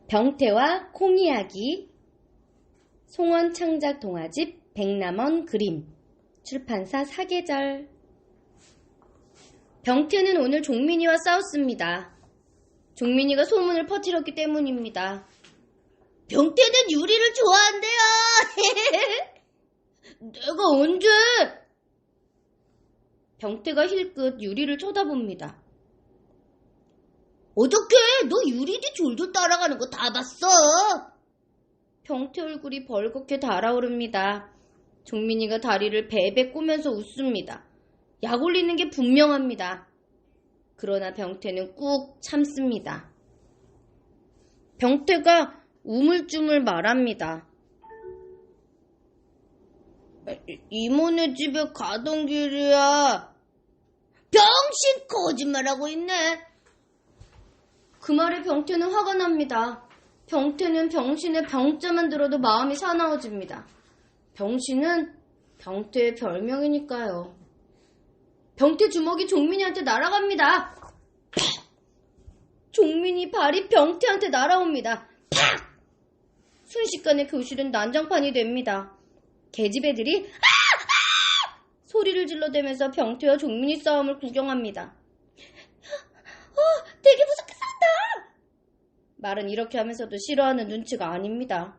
병태와 콩이야기, 송원 창작 동화집 백남원 그림, 출판사 사계절. 병태는 오늘 종민이와 싸웠습니다. 종민이가 소문을 퍼뜨렸기 때문입니다. 병태는 유리를 좋아한대요. 내가 언제? 병태가 힐끗 유리를 쳐다봅니다. 어떻게? 너 유리 뒤 졸졸 따라가는 거 다 봤어. 병태 얼굴이 벌겋게 달아오릅니다. 종민이가 다리를 베베 꼬면서 웃습니다. 약 올리는 게 분명합니다. 그러나 병태는 꾹 참습니다. 병태가 우물쭈물 말합니다. 이모네 집에 가던 길이야. 병신, 거짓말하고 있네. 그 말에 병태는 화가 납니다. 병태는 병신의 병자만 들어도 마음이 사나워집니다. 병신은 병태의 별명이니까요. 병태 주먹이 종민이한테 날아갑니다. 종민이 발이 병태한테 날아옵니다. 순식간에 교실은 난장판이 됩니다. 계집애들이 소리를 질러대면서 병태와 종민이 싸움을 구경합니다. 되게 무섭게 싸운다. 말은 이렇게 하면서도 싫어하는 눈치가 아닙니다.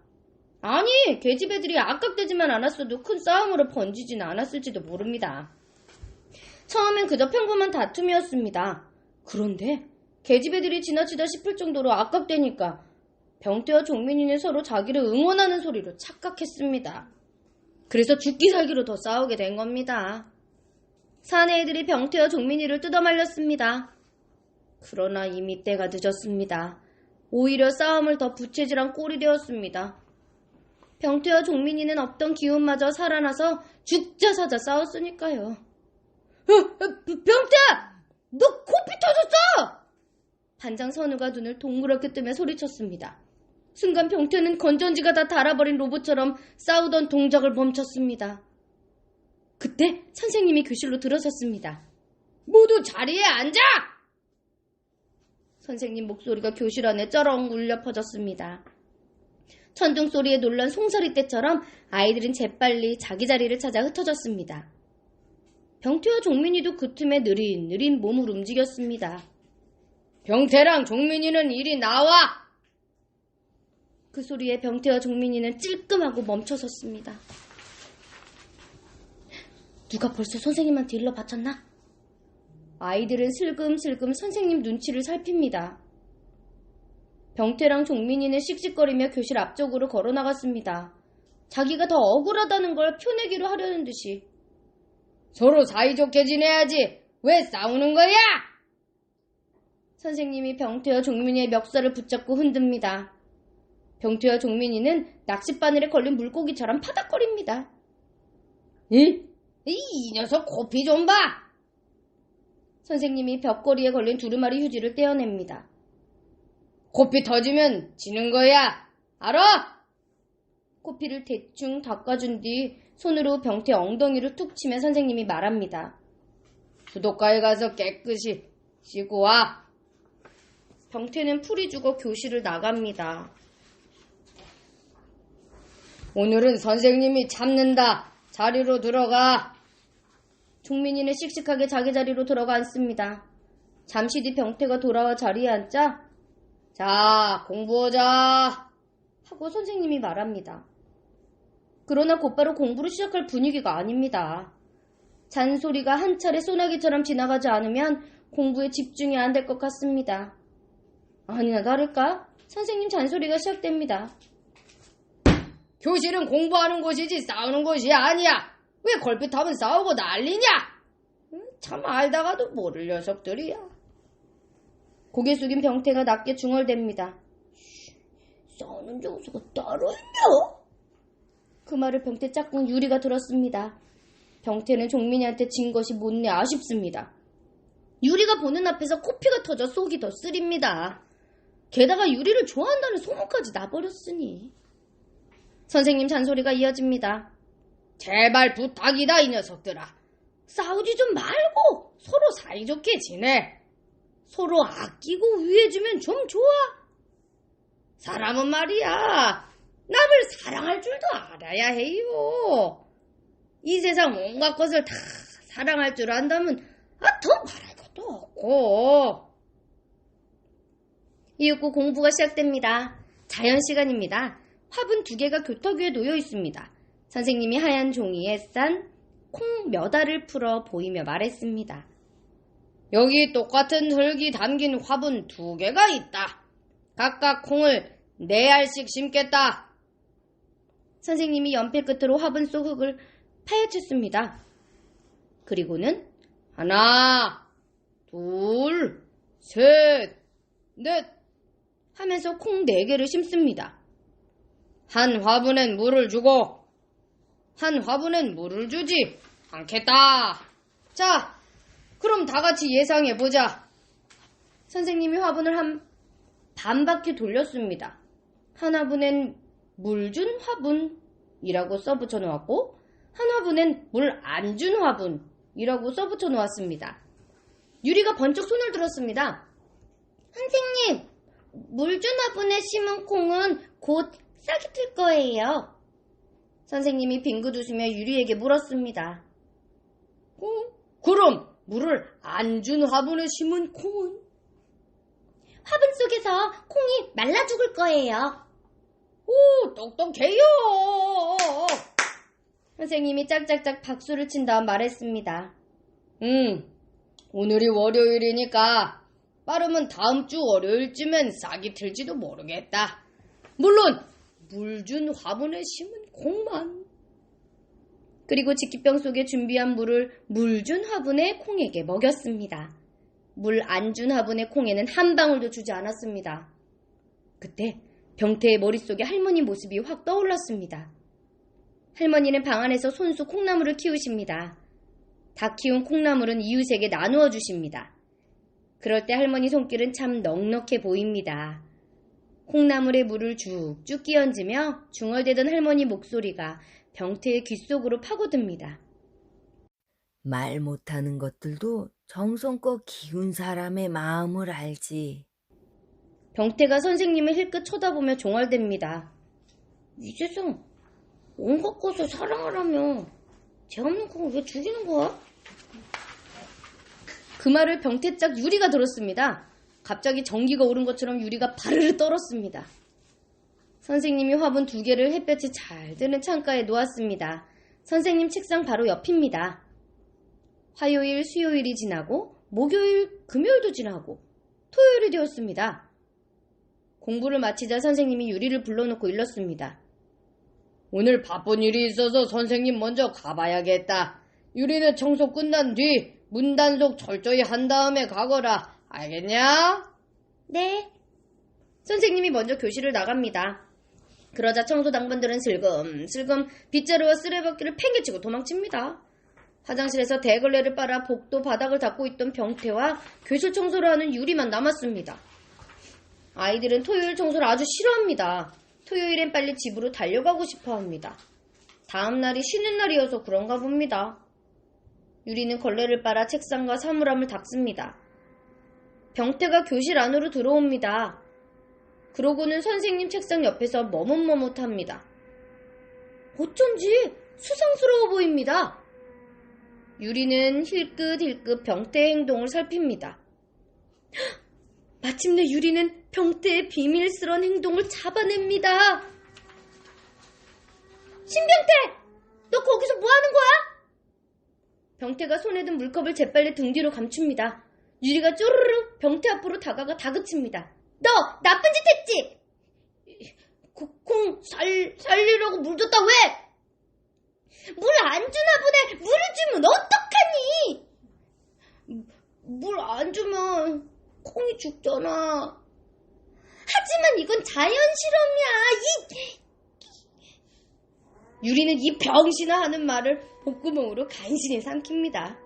아니, 계집애들이 악각대지만 않았어도 큰 싸움으로 번지진 않았을지도 모릅니다. 처음엔 그저 평범한 다툼이었습니다. 그런데 계집애들이 지나치다 싶을 정도로 악각대니까 병태와 종민이는 서로 자기를 응원하는 소리로 착각했습니다. 그래서 죽기 살기로 더 싸우게 된 겁니다. 사내 애들이 병태와 종민이를 뜯어말렸습니다. 그러나 이미 때가 늦었습니다. 오히려 싸움을 더 부채질한 꼴이 되었습니다. 병태와 종민이는 없던 기운마저 살아나서 죽자 사자 싸웠으니까요. 병태야! 너 코피 터졌어! 반장 선우가 눈을 동그랗게 뜨며 소리쳤습니다. 순간 병태는 건전지가 다 닳아버린 로봇처럼 싸우던 동작을 멈췄습니다. 그때 선생님이 교실로 들어섰습니다. 모두 자리에 앉아! 선생님 목소리가 교실 안에 쩌렁 울려 퍼졌습니다. 천둥 소리에 놀란 송사리 떼처럼 아이들은 재빨리 자기 자리를 찾아 흩어졌습니다. 병태와 종민이도 그 틈에 느릿느릿 몸을 움직였습니다. 병태랑 종민이는 이리 나와! 그 소리에 병태와 종민이는 찔끔하고 멈춰섰습니다. 누가 벌써 선생님한테 일러 바쳤나? 아이들은 슬금슬금 선생님 눈치를 살핍니다. 병태랑 종민이는 씩씩거리며 교실 앞쪽으로 걸어나갔습니다. 자기가 더 억울하다는 걸 표내기로 하려는 듯이. 서로 사이좋게 지내야지. 왜 싸우는 거야? 선생님이 병태와 종민이의 멱살을 붙잡고 흔듭니다. 병태와 종민이는 낚싯바늘에 걸린 물고기처럼 파닥거립니다. 이 녀석 코피 좀 봐! 선생님이 벽걸이에 걸린 두루마리 휴지를 떼어냅니다. 코피 터지면 지는 거야. 알아? 코피를 대충 닦아준 뒤 손으로 병태 엉덩이를 툭 치며 선생님이 말합니다. 수도가에 가서 깨끗이 씻고 와. 병태는 풀이 죽어 교실을 나갑니다. 오늘은 선생님이 참는다. 자리로 들어가. 종민이는 씩씩하게 자기 자리로 들어가 앉습니다. 잠시 뒤 병태가 돌아와 자리에 앉자 자, 공부하자 하고 선생님이 말합니다. 그러나 곧바로 공부를 시작할 분위기가 아닙니다. 잔소리가 한 차례 소나기처럼 지나가지 않으면 공부에 집중이 안 될 것 같습니다. 아니나 다를까 선생님 잔소리가 시작됩니다. 교실은 공부하는 곳이지 싸우는 곳이 아니야. 왜 걸핏하면 싸우고 난리냐? 참 알다가도 모를 녀석들이야. 고개 숙인 병태가 낮게 중얼댑니다. 싸우는 장소가 따로 있냐? 그 말을 병태 짝꿍 유리가 들었습니다. 병태는 종민이한테 진 것이 못내 아쉽습니다. 유리가 보는 앞에서 코피가 터져 속이 더 쓰립니다. 게다가 유리를 좋아한다는 소문까지 나버렸으니. 선생님 잔소리가 이어집니다. 제발 부탁이다 이 녀석들아. 싸우지 좀 말고 서로 사이좋게 지내. 서로 아끼고 위해주면 좀 좋아. 사람은 말이야, 남을 사랑할 줄도 알아야 해요. 이 세상 온갖 것을 다 사랑할 줄 안다면 더 말할 것도 없고. 이윽고 공부가 시작됩니다. 자연 시간입니다. 화분 2개가 교탁 위에 놓여 있습니다. 선생님이 하얀 종이에 싼 콩 몇 알을 풀어 보이며 말했습니다. 여기 똑같은 흙이 담긴 화분 2개가 있다. 각각 콩을 4알씩 심겠다. 선생님이 연필 끝으로 화분 속 흙을 파헤쳤습니다. 그리고는 하나, 둘, 셋, 넷 하면서 콩 4개를 심습니다. 한 화분엔 물을 주고 한 화분엔 물을 주지 않겠다. 자, 그럼 다 같이 예상해보자. 선생님이 화분을 한 반바퀴 돌렸습니다. 한 화분엔 물 준 화분이라고 써붙여 놓았고 한 화분엔 물 안 준 화분이라고 써붙여 놓았습니다. 유리가 번쩍 손을 들었습니다. 선생님, 물 준 화분에 심은 콩은 곧 싹이 틀 거예요. 선생님이 빙긋 웃으며 유리에게 물었습니다. 그럼 물을 안 준 화분에 심은 콩은? 화분 속에서 콩이 말라 죽을 거예요. 오, 똑똑해요. 선생님이 짝짝짝 박수를 친 다음 말했습니다. 오늘이 월요일이니까 빠르면 다음 주 월요일쯤엔 싹이 틀지도 모르겠다. 물론 물 준 화분에 심은 콩만. 그리고 직기병 속에 준비한 물을 물 준 화분의 콩에게 먹였습니다. 물 안 준 화분의 콩에는 한 방울도 주지 않았습니다. 그때 병태의 머릿속에 할머니 모습이 확 떠올랐습니다. 할머니는 방 안에서 손수 콩나물을 키우십니다. 다 키운 콩나물은 이웃에게 나누어 주십니다. 그럴 때 할머니 손길은 참 넉넉해 보입니다. 콩나물에 물을 쭉쭉 끼얹으며 중얼대던 할머니 목소리가 병태의 귓속으로 파고듭니다. 말 못하는 것들도 정성껏 키운 사람의 마음을 알지. 병태가 선생님을 힐끗 쳐다보며 종알댑니다. 이 세상 온갖 것을 사랑하라며 죄 없는 콩을 왜 죽이는 거야? 그 말을 병태짝 유리가 들었습니다. 갑자기 전기가 오른 것처럼 유리가 바르르 떨었습니다. 선생님이 화분 2개를 햇볕이 잘 드는 창가에 놓았습니다. 선생님 책상 바로 옆입니다. 화요일, 수요일이 지나고 목요일, 금요일도 지나고 토요일이 되었습니다. 공부를 마치자 선생님이 유리를 불러놓고 일렀습니다. 오늘 바쁜 일이 있어서 선생님 먼저 가봐야겠다. 유리는 청소 끝난 뒤 문단속 철저히 한 다음에 가거라. 알겠냐? 네. 선생님이 먼저 교실을 나갑니다. 그러자 청소 당번들은 슬금슬금 빗자루와 쓰레받기를 팽개치고 도망칩니다. 화장실에서 대걸레를 빨아 복도 바닥을 닦고 있던 병태와 교실 청소를 하는 유리만 남았습니다. 아이들은 토요일 청소를 아주 싫어합니다. 토요일엔 빨리 집으로 달려가고 싶어 합니다. 다음 날이 쉬는 날이어서 그런가 봅니다. 유리는 걸레를 빨아 책상과 사물함을 닦습니다. 병태가 교실 안으로 들어옵니다. 그러고는 선생님 책상 옆에서 머뭇머뭇합니다. 어쩐지 수상스러워 보입니다. 유리는 힐끗힐끗 병태의 행동을 살핍니다. 마침내 유리는 병태의 비밀스러운 행동을 잡아냅니다. 신병태! 너 거기서 뭐 하는 거야? 병태가 손에 든 물컵을 재빨리 등 뒤로 감춥니다. 유리가 쪼르르 병태 앞으로 다가가 다그칩니다. 너 나쁜 짓 했지? 콩 살리려고 물 줬다 왜? 물 안 주나 보네. 물을 주면 어떡하니? 물 안 주면 콩이 죽잖아. 하지만 이건 자연 실험이야. 유리는 이 병신아 하는 말을 복구멍으로 간신히 삼킵니다.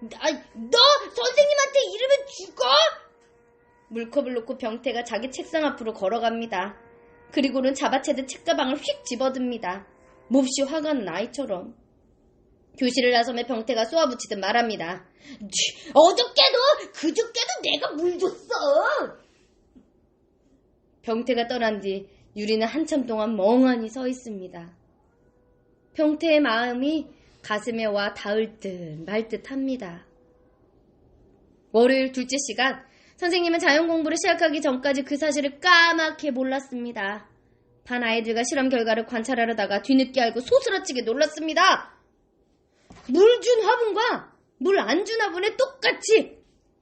너 선생님한테 이러면 죽어? 물컵을 놓고 병태가 자기 책상 앞으로 걸어갑니다. 그리고는 잡아채듯 책가방을 휙 집어듭니다. 몹시 화가 난 아이처럼. 교실을 나서며 병태가 쏘아붙이듯 말합니다. 어저께도 그저께도 내가 물 줬어. 병태가 떠난 뒤 유리는 한참 동안 멍하니 서 있습니다. 병태의 마음이 가슴에 와 닿을 듯 말 듯 합니다. 월요일 둘째 시간, 선생님은 자연 공부를 시작하기 전까지 그 사실을 까맣게 몰랐습니다. 반 아이들과 실험 결과를 관찰하려다가 뒤늦게 알고 소스라치게 놀랐습니다. 물 준 화분과 물 안 준 화분에 똑같이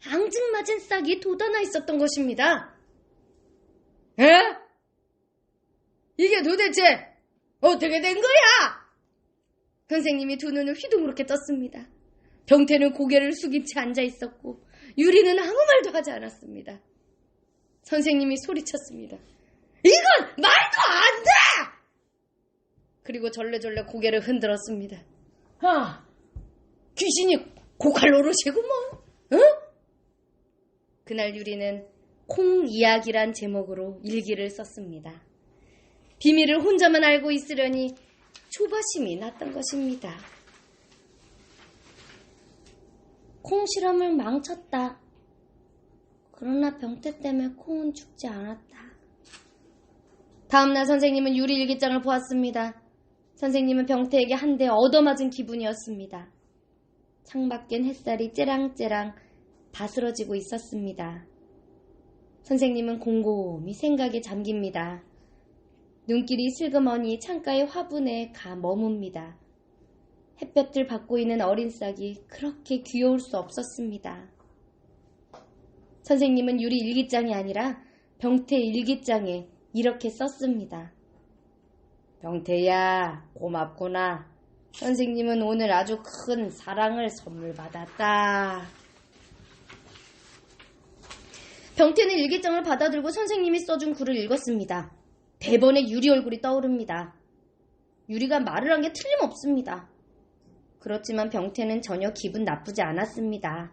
앙증맞은 싹이 돋아나 있었던 것입니다. 에? 이게 도대체 어떻게 된 거야? 선생님이 두 눈을 휘둥그렇게 떴습니다. 병태는 고개를 숙인 채 앉아 있었고 유리는 아무 말도 하지 않았습니다. 선생님이 소리쳤습니다. 이건 말도 안 돼! 그리고 절레절레 고개를 흔들었습니다. 귀신이 고칼 노릇이구먼. 응? 그날 유리는 콩 이야기란 제목으로 일기를 썼습니다. 비밀을 혼자만 알고 있으려니 조바심이 났던 것입니다. 콩 실험을 망쳤다. 그러나 병태 때문에 콩은 죽지 않았다. 다음날 선생님은 유리 일기장을 보았습니다. 선생님은 병태에게 한 대 얻어맞은 기분이었습니다. 창밖엔 햇살이 째랑째랑 바스러지고 있었습니다. 선생님은 곰곰이 생각에 잠깁니다. 눈길이 슬그머니 창가의 화분에 가 머뭅니다. 햇볕을 받고 있는 어린 싹이 그렇게 귀여울 수 없었습니다. 선생님은 유리 일기장이 아니라 병태 일기장에 이렇게 썼습니다. 병태야, 고맙구나. 선생님은 오늘 아주 큰 사랑을 선물 받았다. 병태는 일기장을 받아들고 선생님이 써준 글을 읽었습니다. 대번에 유리 얼굴이 떠오릅니다. 유리가 말을 한 게 틀림없습니다. 그렇지만 병태는 전혀 기분 나쁘지 않았습니다.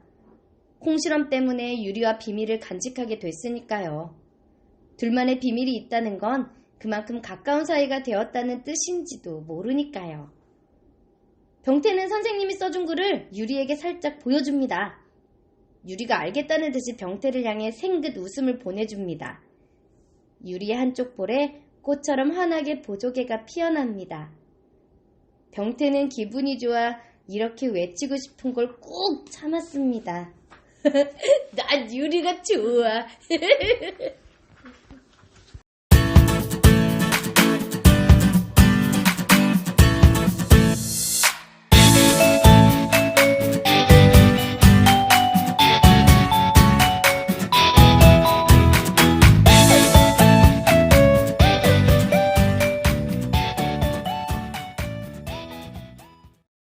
콩실험 때문에 유리와 비밀을 간직하게 됐으니까요. 둘만의 비밀이 있다는 건 그만큼 가까운 사이가 되었다는 뜻인지도 모르니까요. 병태는 선생님이 써준 글을 유리에게 살짝 보여줍니다. 유리가 알겠다는 듯이 병태를 향해 생긋 웃음을 보내줍니다. 유리의 한쪽 볼에 꽃처럼 환하게 보조개가 피어납니다. 병태는 기분이 좋아 이렇게 외치고 싶은 걸 꾹 참았습니다. 난 유리가 좋아.